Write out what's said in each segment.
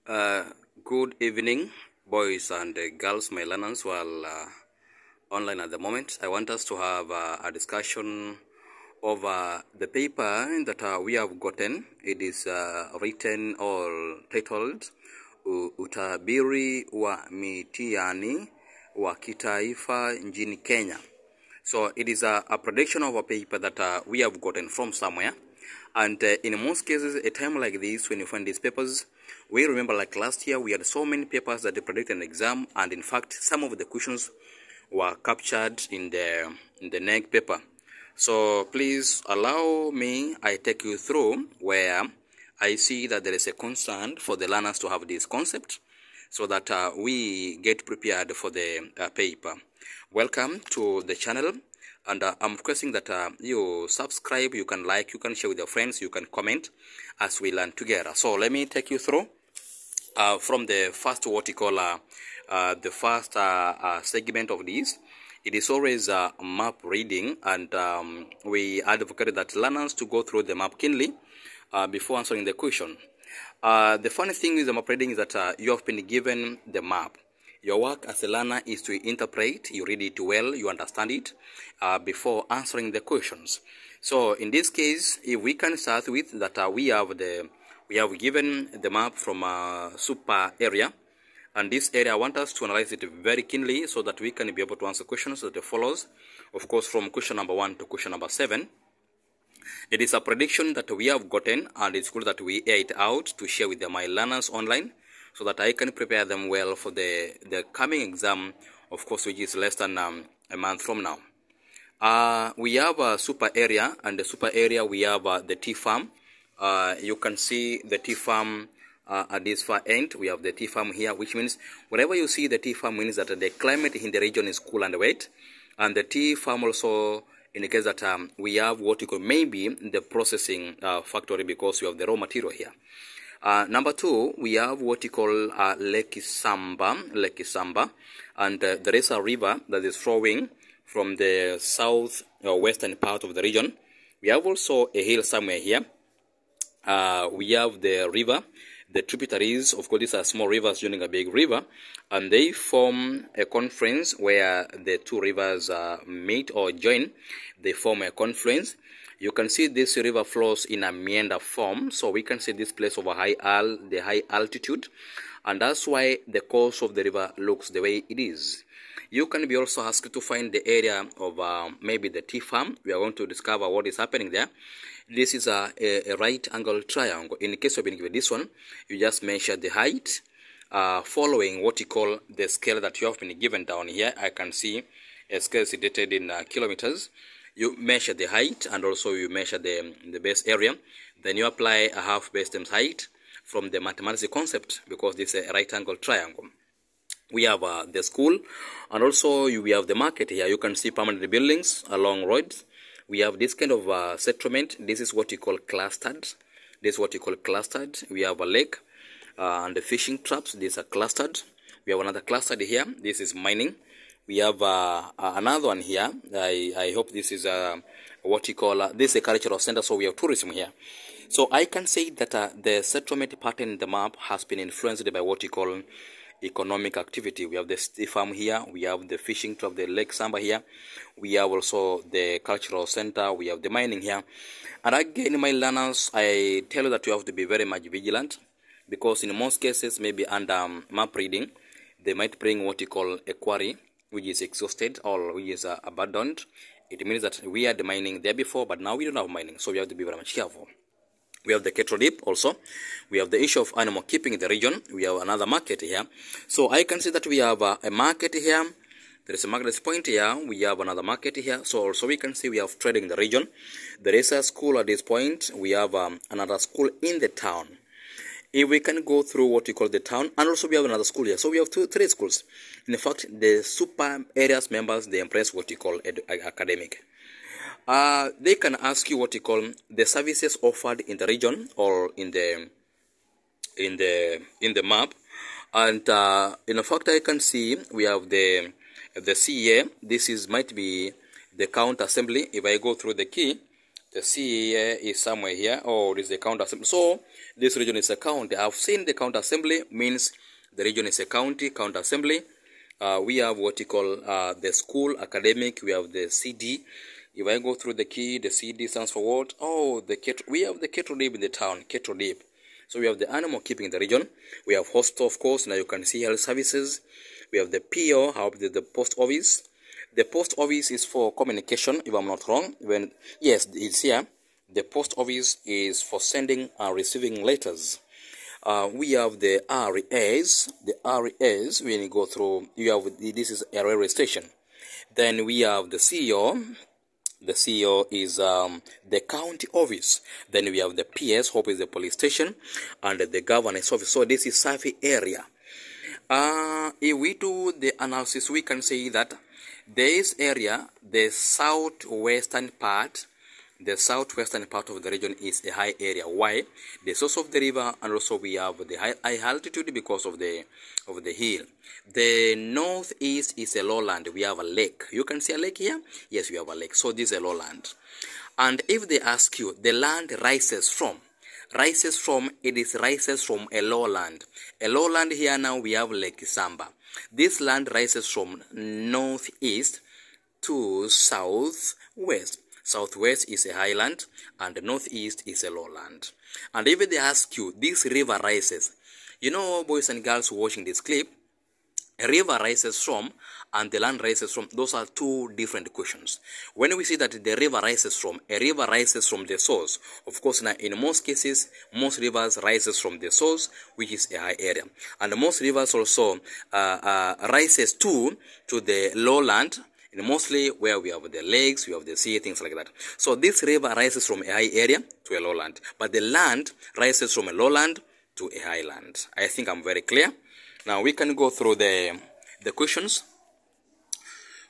Uh, Good evening, boys and girls, my learners, while online at the moment. I want us to have a discussion over the paper that we have gotten. It is written or titled Utabiri wa Mitihani wa Kitaifa nchini Kenya. So it is a prediction of a paper that we have gotten from somewhere. And in most cases, a time like this, when you find these papers, we remember like last year, we had so many papers that they predicted an exam. And in fact, some of the questions were captured in the Knec paper. So please allow me, I take you through where I see that there is a concern for the learners to have this concept so that we get prepared for the paper. Welcome to the channel, and I'm requesting that you subscribe, you can like, you can share with your friends, you can comment as we learn together. So let me take you through from the first what you call the first segment of this. It is always map reading, and we advocate that learners to go through the map keenly before answering the question. The funny thing with the map reading is that you have been given the map. Your work as a learner is to interpret, you read it well, you understand it before answering the questions. So in this case, if we can start with that we have given the map from a super area, and this area I want us to analyze it very keenly so that we can be able to answer questions that follows, of course, from question number 1 to question number 7. It is a prediction that we have gotten, and it's good that we air it out to share with my learners online so that I can prepare them well for the coming exam, of course, which is less than a month from now. We have a super area, and the super area we have the tea farm. You can see the tea farm at this far end. We have the tea farm here, which means wherever you see the tea farm means that the climate in the region is cool and wet. And the tea farm also indicates that we have what you call maybe the processing factory, because we have the raw material here. Number 2, we have what you call Lake Samba, and there is a river that is flowing from the south or western part of the region. We have also a hill somewhere here. We have the river, the tributaries. Of course, these are small rivers joining a big river, and they form a confluence where the two rivers meet or join. They form a confluence. You can see this river flows in a meander form, so we can see this place over the high altitude, and that's why the course of the river looks the way it is. You can be also asked to find the area of maybe the tea farm. We are going to discover what is happening there. This is a right angle triangle. In case of being given this one, you just measure the height following what you call the scale that you have been given down here. I can see a scale dated in kilometers. You measure the height, and also you measure the base area. Then you apply a half base times height from the mathematical concept, because this is a right angle triangle. We have the school, and also we have the market here. You can see permanent buildings along roads. We have this kind of settlement. This is what you call clustered. We have a lake and the fishing traps. These are clustered. We have another clustered here. This is mining. We have another one here. I hope this is what you call this is a cultural center. So we have tourism here. So I can say that the settlement pattern in the map has been influenced by what you call economic activity. We have the tea farm here, we have the fishing trap, the Lake Samba here, we have also the cultural center, we have the mining here. And again, my learners, I tell you that you have to be very much vigilant, because in most cases, maybe under map reading, they might bring what you call a quarry, which is exhausted or which is abandoned. It means that we had mining there before, but now we don't have mining, so we have to be very much careful. We have the cattle dip also. We have the issue of animal keeping in the region. We have another market here. So I can see that we have a market here. There is a market point here. We have another market here. So also we can see we have trading in the region. There is a school at this point. We have another school in the town. If we can go through what we call the town, and also we have another school here. So we have three schools. In fact, the super areas members, they embrace what we call academic. They can ask you what you call the services offered in the region or in the map, and in fact I can see we have the CA. This is might be the count assembly. If I go through the key, The C is somewhere here. Oh, this is the county assembly. So this region is a county. I've seen the county assembly means the region is a county assembly. We have what you call the school academic. We have the CD. If I go through the key, the CD stands for what? Oh, we have the cattle dip in the town, cattle dip. So we have the animal keeping in the region. We have hospital, of course. Now you can see health services. We have the PO, the post office. The post office is for communication, if I'm not wrong. Yes, it's here. The post office is for sending and receiving letters. We have the RAs. The RAs, when you go through, this is a railway station. Then we have the CEO. The CEO is the county office. Then we have the PS, hope is the police station, and the governor's office. So this is Safi area. If we do the analysis, we can say that this area, the southwestern part of the region is a high area. Why? The source of the river, and also we have the high altitude because of the hill. The northeast is a lowland. We have a lake. You can see a lake here. Yes, we have a lake. So this is a lowland. And if they ask you, the land rises from a lowland. A lowland here now we have Lake Samba. This land rises from northeast to southwest. Southwest is a highland and northeast is a lowland. And if they ask you, this river rises, you know, boys and girls watching this clip, a river rises from and the land rises from, those are two different questions. When we see that the river rises from, a river rises from the source. Of course, now in most cases, most rivers rises from the source, which is a high area. And most rivers also rises to the lowland, and mostly where we have the lakes, we have the sea, things like that. So this river rises from a high area to a lowland, but the land rises from a lowland to a highland. I think I'm very clear. Now we can go through the questions.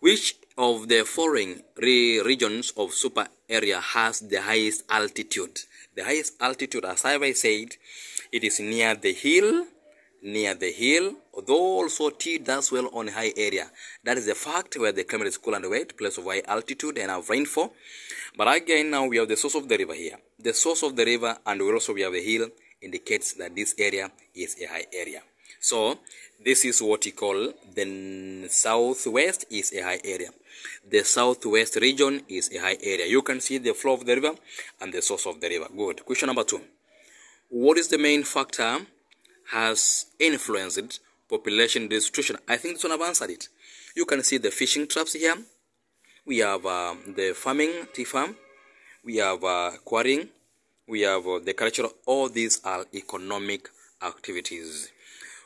Which of the following regions of super area has the highest altitude? The highest altitude, as I said, it is near the hill, although also T does well on high area. That is the fact where the climate is cool and wet, place of high altitude and have rainfall. But again, now we have the source of the river here. The source of the river, and we have the hill, indicates that this area is a high area. So this is what we call the southwest is a high area. The southwest region is a high area. You can see the flow of the river and the source of the river. Good. Question number 2. What is the main factor has influenced population distribution? I think this one I've answered it. You can see the fishing traps here. We have the farming, tea farm. We have quarrying. We have the cultural. All these are economic activities.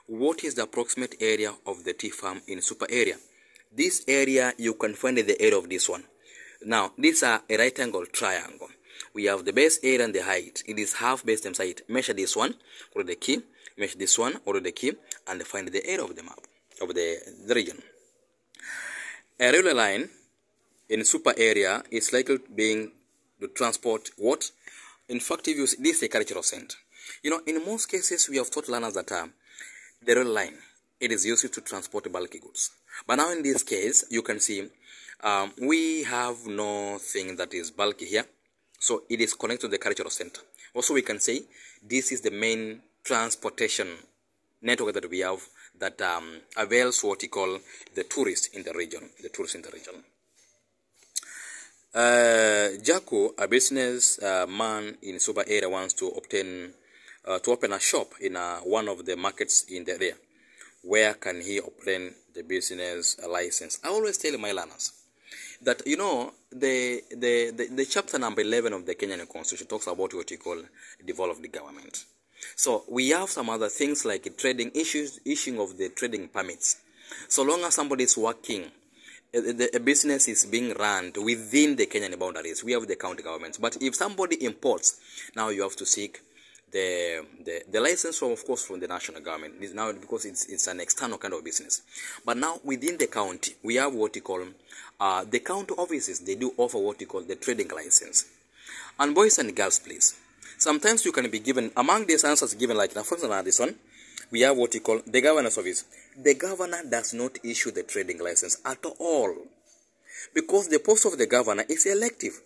What is the approximate area of the tea farm in super area? This area, you can find the area of this one. Now, these are a right angle triangle. We have the base area and the height. It is half base times height. Measure this one, or the key. Measure this one, or the key, and find the area of the map, of the region. A railway line in super area is likely being to transport what? In fact, if you see, this is a cultural center. You know, in most cases, we have taught learners that the rail line, it is used to transport bulky goods. But now in this case, you can see we have nothing that is bulky here. So it is connected to the cultural center. Also, we can say this is the main transportation network that we have that avails what we call the tourists in the region. Jaco, a business man in super area, wants to open a shop in one of the markets in the area. Where can he obtain the business license? I always tell my learners that, you know, the chapter number 11 of the Kenyan Constitution talks about what we call devolved government. So we have some other things like trading issues, issuing of the trading permits. So long as somebody is working, a business is being run within the Kenyan boundaries, we have the county governments. But if somebody imports, now you have to seek the license from, of course, from the national government. This now, because it's an external kind of business. But now within the county, we have what we call the county offices. They do offer what we call the trading license. And boys and girls, please, sometimes you can be given, among these answers given, like now, for example, this one, we have what we call the governor's office. The governor does not issue the trading license at all, because the post of the governor is elective.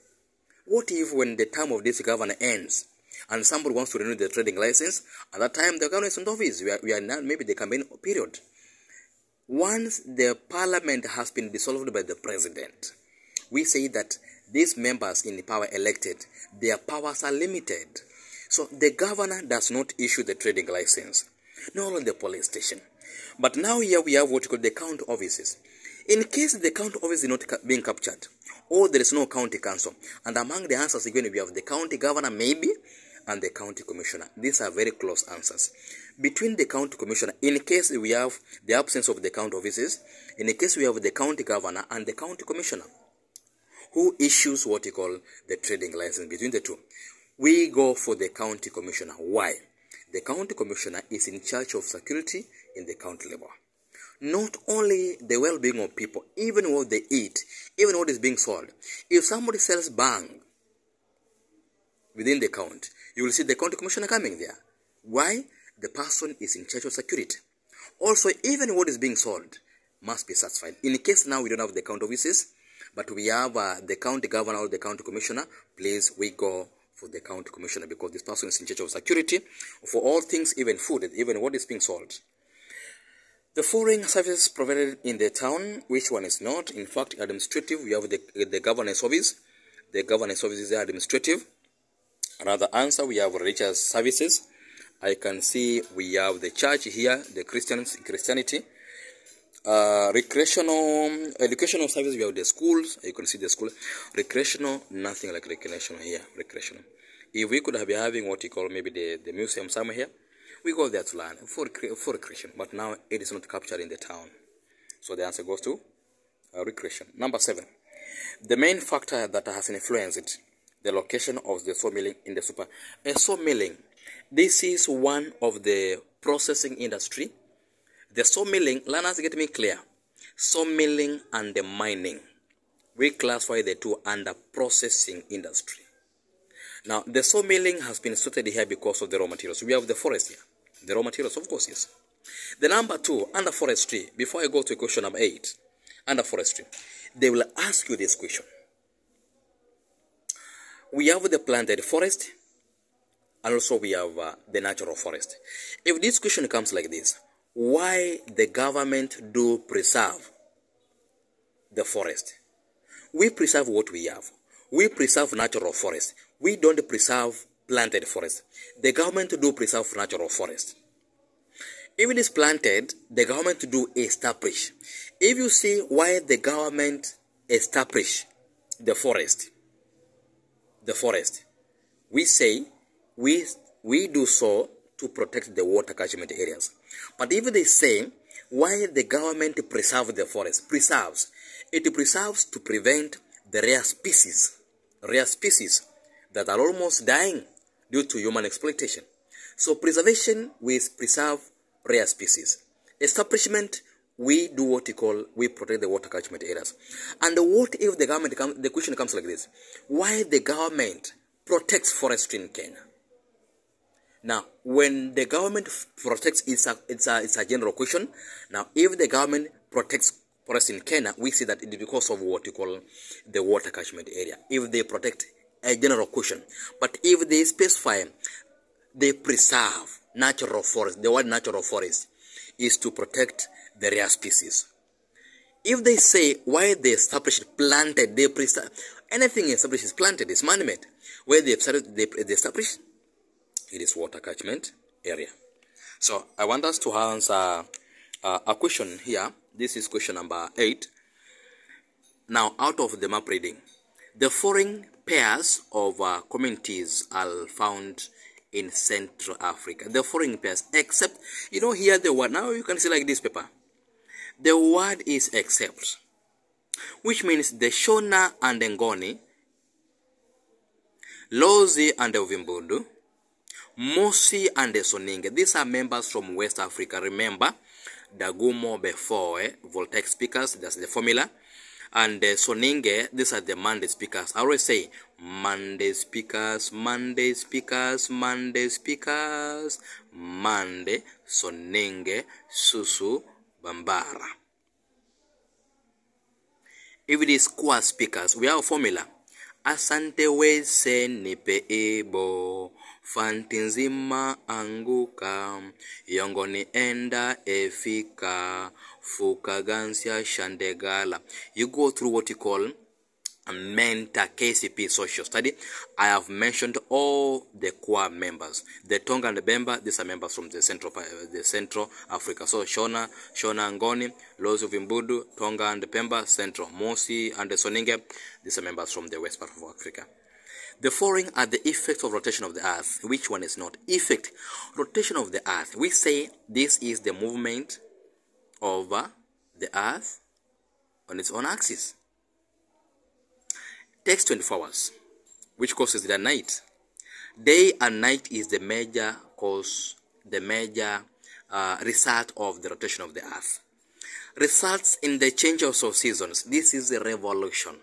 What if when the term of this governor ends and somebody wants to renew the trading license, at that time the governor is in office, we are now maybe the campaign period. Once the parliament has been dissolved by the president, we say that these members in the power elected, their powers are limited. So the governor does not issue the trading license, nor the police station. But now here we have what we call the county offices. In case the county office is not being captured, or there is no county council, and among the answers again we have the county governor maybe, and the county commissioner. These are very close answers. Between the county commissioner, in case we have the absence of the county offices, in case we have the county governor and the county commissioner, who issues what you call the trading license between the two, we go for the county commissioner. Why? The county commissioner is in charge of security in the county level. Not only the well-being of people, even what they eat, even what is being sold. If somebody sells bang within the county, you will see the county commissioner coming there. Why? The person is in charge of security. Also, even what is being sold must be satisfied. In case now we don't have the county offices, but we have the county governor or the county commissioner, please, we go for the county commissioner because this person is in charge of security for all things, even food, even what is being sold. The foreign services provided in the town, which one is not? In fact, administrative, we have the governance office. The governance office is administrative. Another answer, we have religious services. I can see we have the church here, the Christianity. Recreational, educational services, we have the schools. You can see the school. Recreational, nothing like recreational here. Recreational. If we could have been having what you call maybe the museum somewhere here, we go there to learn for recreation. But now it is not captured in the town. So the answer goes to recreation. Number 7. The main factor that has influenced it, the location of the sawmilling in the super. A sawmilling, this is one of the processing industry. The sawmilling, learners get me clear. Sawmilling and the mining, we classify the two under processing industry. Now, the sawmilling has been started here because of the raw materials. We have the forest here. The raw materials, of course, yes. The number 2, under forestry, before I go to question number 8, under forestry, they will ask you this question. We have the planted forest, and also we have the natural forest. If this question comes like this, why the government do preserve the forest? We preserve what we have. We preserve natural forest. We don't preserve planted forest. The government do preserve natural forest. If it is planted, the government do establish. If you see why the government establish the forest, we say we do so to protect the water catchment areas. But if they say why the government preserve the forest, it preserves to prevent the rare species that are almost dying due to human exploitation. So preservation, we preserve rare species. Establishment, we do what we call, we protect the water catchment areas. And what if the government the question comes like this, why the government protects forestry in Kenya? Now, when the government protects, it's a general question. Now, if the government protects forest in Kenya, we see that it is because of what you call the water catchment area. If they protect, a general question. But if they specify, they preserve natural forest. The word natural forest is to protect the rare species. If they say why they established planted, they preserve. Anything established is planted, is man-made. Where they establish, it is water catchment area. So I want us to answer a question here. This is question number 8. Now, out of the map reading, the foreign pairs of communities are found in Central Africa. The foreign pairs, except, here the word, now you can see like this paper. The word is except, which means the Shona and Ngoni, Lozi and the Ovimbudu, Mosi and the Soninge. These are members from West Africa. Remember, Dagumo before Voltaic speakers, that's the formula. And the Soninge, these are the Mande speakers. I always say, Mande speakers, Mande speakers, Mande speakers, Mande, Soninge, Susu, Bambara. If it is Kwa speakers, we have a formula. Asante wese nipe ebo, fanti nzima anguka, yongoni enda efika, fuka gansia shandegala. You go through what you call a mentor KCP social study. I have mentioned all the core members. The Tonga and the Bemba, these are members from the Central Africa. So Shona Ngoni, Lozi of Imbudu, Tonga and the Pemba, Central. Mosi and the Soninge, these are members from the west part of Africa. The following are the effects of rotation of the earth. Which one is not? Effect. Rotation of the earth. We say this is the movement of the earth on its own axis. Takes 24 hours, which causes the night. Day and night is the major cause, the major result of the rotation of the earth. Results in the changes of seasons. This is a revolution.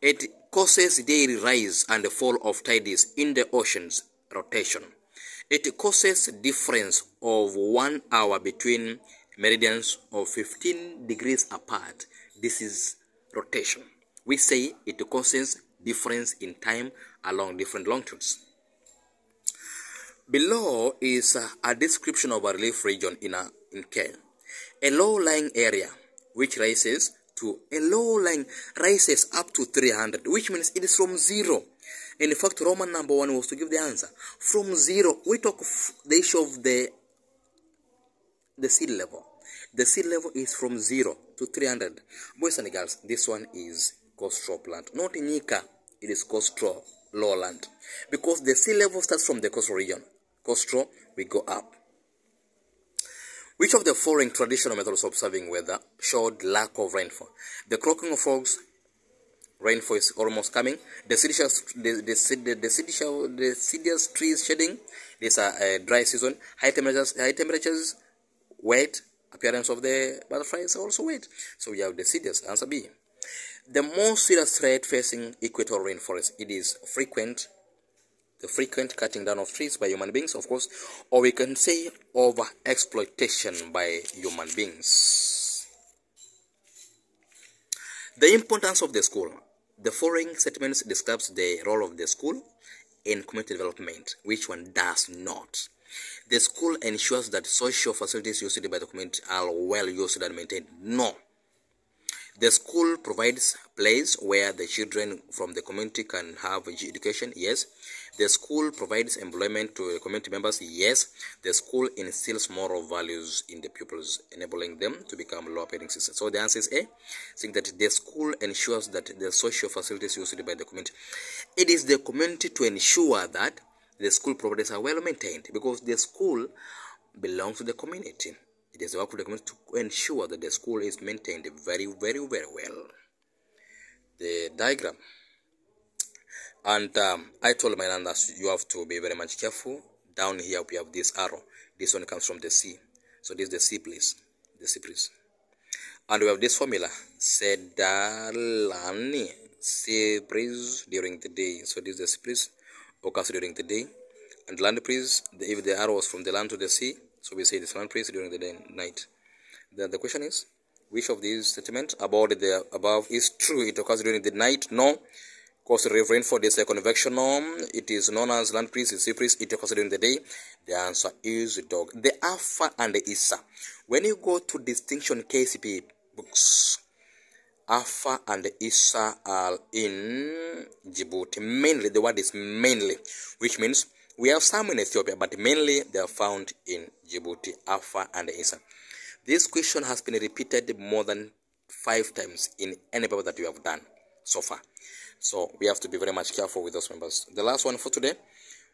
It causes daily rise and fall of tides in the oceans, rotation. It causes difference of 1 hour between meridians of 15 degrees apart. This is rotation. We say it causes difference in time along different longitudes. Below is a description of a relief region in Kenya. A low-lying area which rises up to 300, which means it is from zero. And in fact, Roman number 1 was to give the answer. From zero, we talk of the issue of the sea level. The sea level is from 0 to 300. Boys and girls, this one is coastal plant. Not in Nika, it is coastal lowland. Because the sea level starts from the coastal region. Coastal, we go up. Which of the following traditional methods of observing weather showed lack of rainfall? The croaking of frogs, rainfall is almost coming. Deciduous trees shedding, these are a dry season. High temperatures, wet. Appearance of the butterflies also wet. So we have deciduous, answer B. The most serious threat facing equatorial rainforest, it is the frequent cutting down of trees by human beings, of course, or we can say over exploitation by human beings. The importance of the school. The following statements describes the role of the school in community development. Which one does not? The school ensures that social facilities used by the community are well used and maintained. No. The school provides a place where the children from the community can have education. Yes. The school provides employment to community members. Yes. The school instills moral values in the pupils, enabling them to become law-abiding citizens. So the answer is A, saying that the school ensures that the social facilities used by the community. It is the community to ensure that the school properties are well maintained, because the school belongs to the community. It is the work of the community to ensure that the school is maintained very, very, very well. The diagram. And I told my learners, you have to be very much careful. Down here we have this arrow. This one comes from the sea. So this is the sea, please. The sea, please. And we have this formula. Sedalani, sea breeze during the day. So this is the sea breeze, occurs during the day. And land breeze, if the arrow was from the land to the sea, so we say this land breeze during the day, night. Then the question is, which of these statements about the above is true? It occurs during the night? No. Because rainfall is a convection norm. It is known as land breeze, sea breeze. It occurs during the day. The answer is dog. The Alpha and the Issa. When you go to distinction KCP books, Alpha and Issa are in Djibouti. Mainly, the word is mainly, which means we have some in Ethiopia, but mainly they are found in Djibouti, Alpha and Issa. This question has been repeated more than 5 times in any paper that you have done so far. So we have to be very much careful with those members. The last one for today.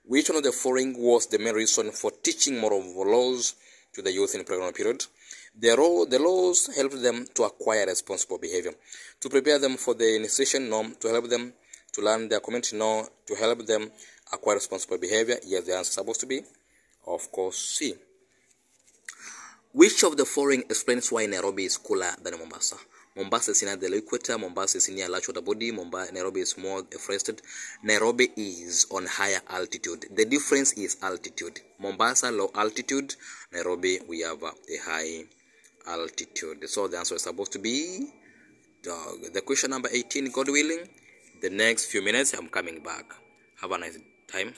Which one of the following was the main reason for teaching moral laws to the youth in pre-colonial period? The laws helped them to acquire responsible behavior, to prepare them for the initiation norm, to help them to learn their community norm, to help them acquire responsible behavior. Yes, the answer is supposed to be, of course, C. Which of the following explains why Nairobi is cooler than Mombasa? Mombasa is near the equator, Mombasa is near large water body, Nairobi is more forested. Nairobi is on higher altitude. The difference is altitude. Mombasa, low altitude. Nairobi, we have a high altitude. So the answer is supposed to be dog. The question number 18, God willing, the next few minutes I'm coming back. Have a nice time.